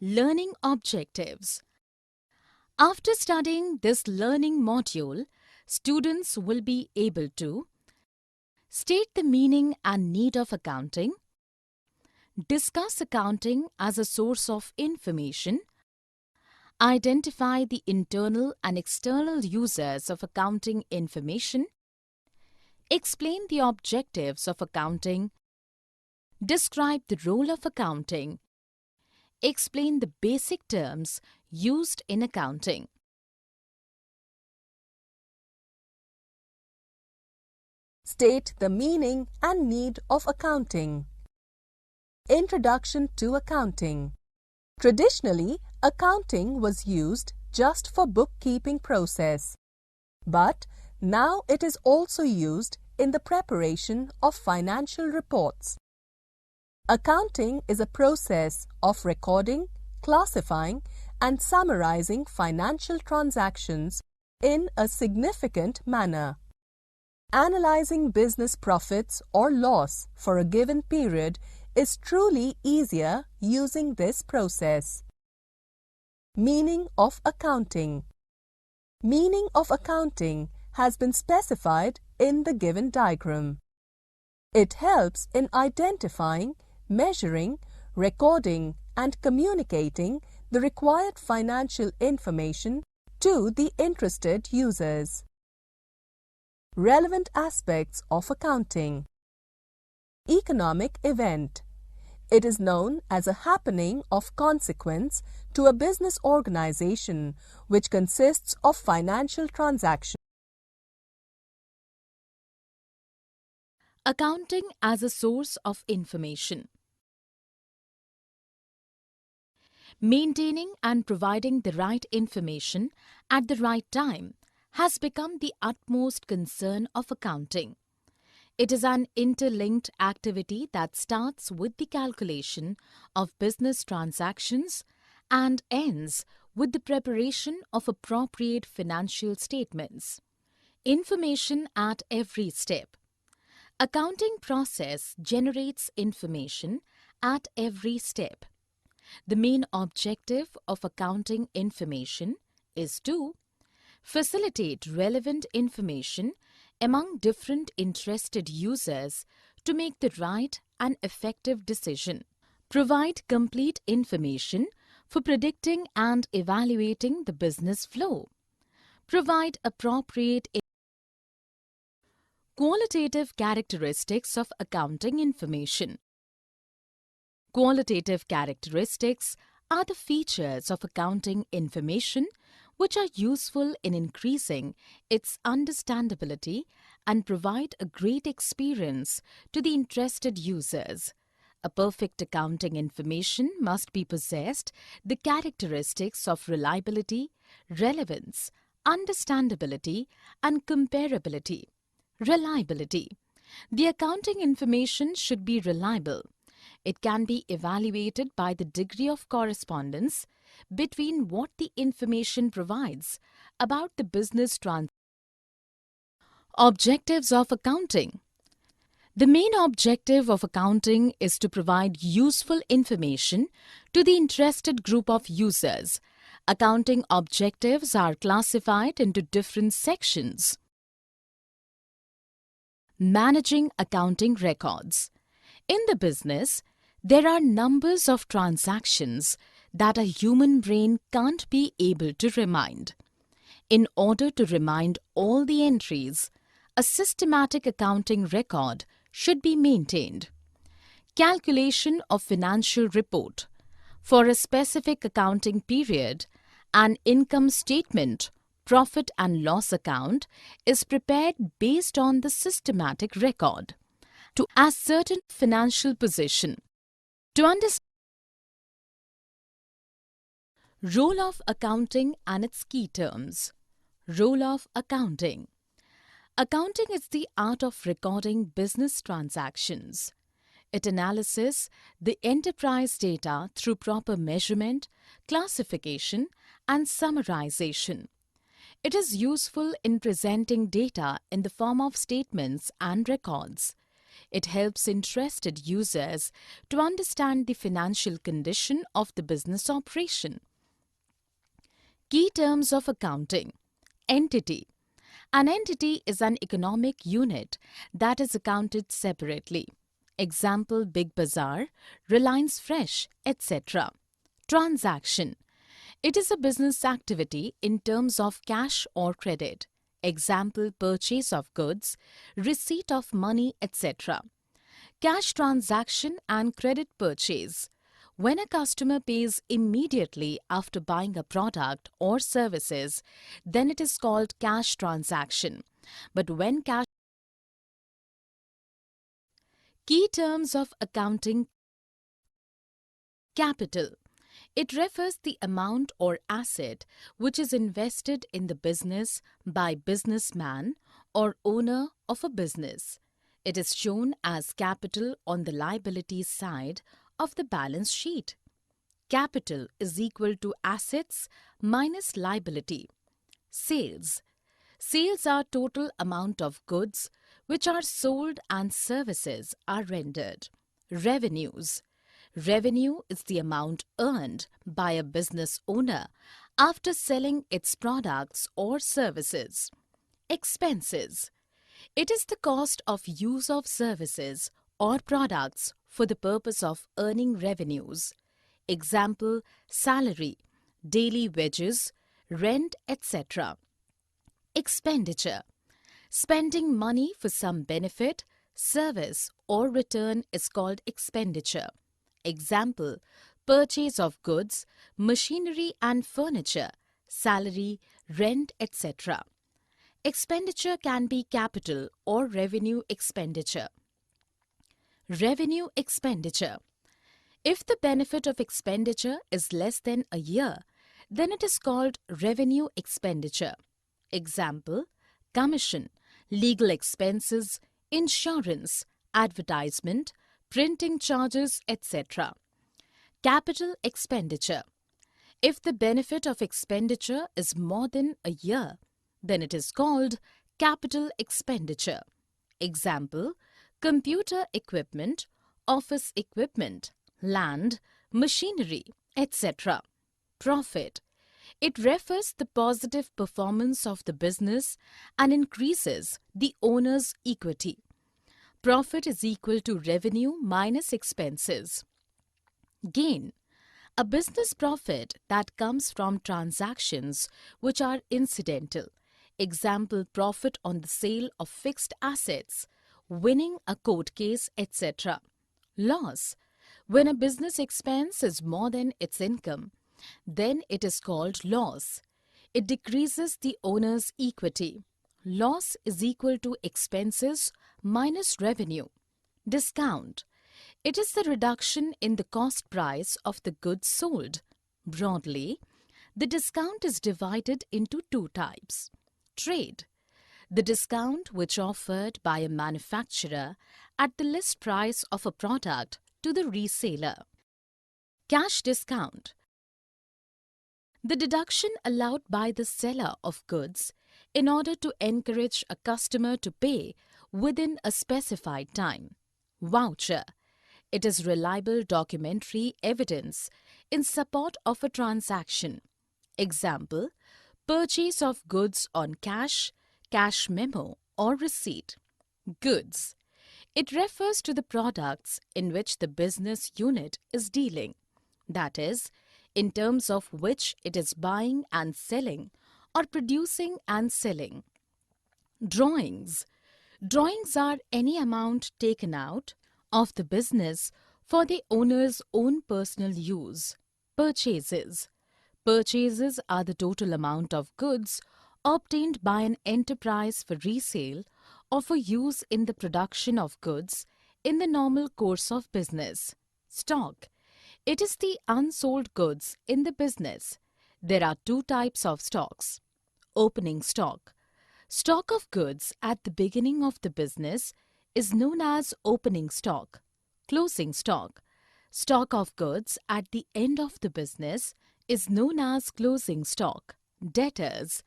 Learning objectives. After studying this learning module, students will be able to state the meaning and need of accounting, discuss accounting as a source of information, identify the internal and external users of accounting information, explain the objectives of accounting, describe the role of accounting, explain the basic terms used in accounting. State the meaning and need of accounting. Introduction to accounting. Traditionally, accounting was used just for bookkeeping process, but now it is also used in the preparation of financial reports. Accounting is a process of recording, classifying, and summarizing financial transactions in a significant manner. Analyzing business profits or loss for a given period is truly easier using this process. Meaning of accounting. Meaning of accounting has been specified in the given diagram. It helps in identifying, measuring, recording, and communicating the required financial information to the interested users. Relevant aspects of accounting. Economic event. It is known as a happening of consequence to a business organization which consists of financial transactions. Accounting as a source of information. Maintaining and providing the right information at the right time has become the utmost concern of accounting. It is an interlinked activity that starts with the calculation of business transactions and ends with the preparation of appropriate financial statements. Information at every step. Accounting process generates information at every step. The main objective of accounting information is to facilitate relevant information among different interested users to make the right and effective decision, provide complete information for predicting and evaluating the business flow, provide appropriate qualitative characteristics of accounting information. Qualitative characteristics are the features of accounting information which are useful in increasing its understandability and provide a great experience to the interested users. A perfect accounting information must be possessed the characteristics of reliability, relevance, understandability, and comparability. Reliability. The accounting information should be reliable. It can be evaluated by the degree of correspondence between what the information provides about the business transactions. Objectives of accounting. The main objective of accounting is to provide useful information to the interested group of users. Accounting objectives are classified into different sections. Managing accounting records. In the business, there are numbers of transactions that a human brain can't be able to remind. In order to remind all the entries, a systematic accounting record should be maintained. Calculation of financial report. For a specific accounting period, an income statement, profit and loss account is prepared based on the systematic record to ascertain financial position. To understand role of accounting and its key terms. Role of accounting. Accounting is the art of recording business transactions. It analyzes the enterprise data through proper measurement, classification, and summarization. It is useful in presenting data in the form of statements and records. It helps interested users to understand the financial condition of the business operation. Key terms of accounting. Entity. An entity is an economic unit that is accounted separately. Example, Big Bazaar, Reliance Fresh, etc. Transaction. It is a business activity in terms of cash or credit. Example, purchase of goods, receipt of money, etc. Cash transaction and credit purchase. When a customer pays immediately after buying a product or services, then it is called cash transaction. But when cash. Key terms of accounting. Capital. It refers the amount or asset which is invested in the business by businessman or owner of a business. It is shown as capital on the liabilities side of the balance sheet. Capital is equal to assets minus liability. Sales. Sales are total amount of goods which are sold and services are rendered. Revenues. Revenue is the amount earned by a business owner after selling its products or services. Expenses. It is the cost of use of services or products for the purpose of earning revenues. Example, salary, daily wages, rent, etc. Expenditure. Spending money for some benefit, service or return is called expenditure. Example, purchase of goods, machinery and furniture, salary, rent, etc. Expenditure can be capital or revenue expenditure. Revenue expenditure. If the benefit of expenditure is less than a year, then it is called revenue expenditure. Example, commission, legal expenses, insurance, advertisement, printing charges, etc. Capital expenditure. If the benefit of expenditure is more than a year, then it is called capital expenditure. Example, computer equipment, office equipment, land, machinery, etc. Profit. It refers the positive performance of the business and increases the owner's equity. Profit is equal to revenue minus expenses. Gain. A business profit that comes from transactions which are incidental. Example, profit on the sale of fixed assets, winning a court case, etc. Loss. When a business expense is more than its income, then it is called loss. It decreases the owner's equity. Loss is equal to expenses minus revenue. Discount. It is the reduction in the cost price of the goods sold. Broadly, the discount is divided into two types. Trade. The discount which offered by a manufacturer at the list price of a product to the reseller. Cash discount. The deduction allowed by the seller of goods in order to encourage a customer to pay within a specified time. Voucher. It is reliable documentary evidence in support of a transaction. Example, purchase of goods on cash, cash memo or receipt. Goods. It refers to the products in which the business unit is dealing, that is, in terms of which it is buying and selling or producing and selling. Drawings. Drawings are any amount taken out of the business for the owner's own personal use. Purchases. Purchases are the total amount of goods obtained by an enterprise for resale or for use in the production of goods in the normal course of business. Stock. It is the unsold goods in the business. There are two types of stocks. Opening stock. Stock of goods at the beginning of the business is known as opening stock. Closing stock. Stock of goods at the end of the business is known as closing stock. Debtors.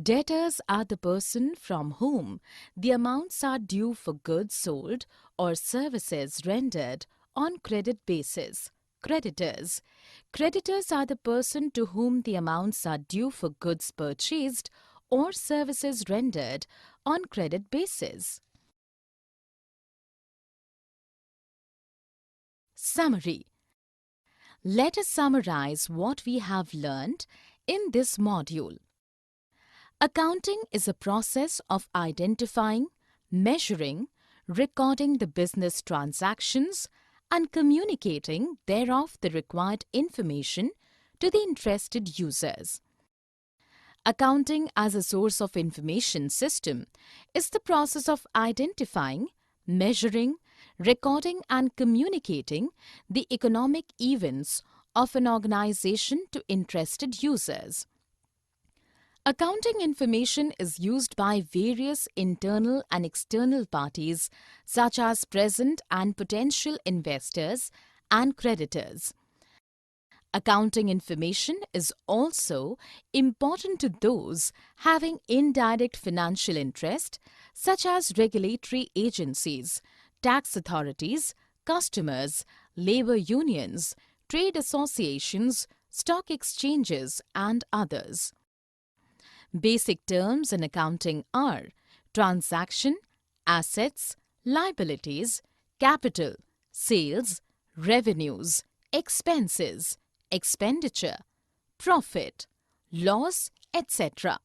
Debtors are the person from whom the amounts are due for goods sold or services rendered on credit basis. Creditors. Creditors are the person to whom the amounts are due for goods purchased or services rendered on credit basis. Summary. Let us summarize what we have learned in this module. Accounting is a process of identifying, measuring, recording the business transactions, and communicating thereof the required information to the interested users. Accounting as a source of information system is the process of identifying, measuring, recording and communicating the economic events of an organization to interested users. Accounting information is used by various internal and external parties such as present and potential investors and creditors. Accounting information is also important to those having indirect financial interest such as regulatory agencies, tax authorities, customers, labor unions, trade associations, stock exchanges and others. Basic terms in accounting are transaction, assets, liabilities, capital, sales, revenues, expenses, expenditure, profit, loss, etc.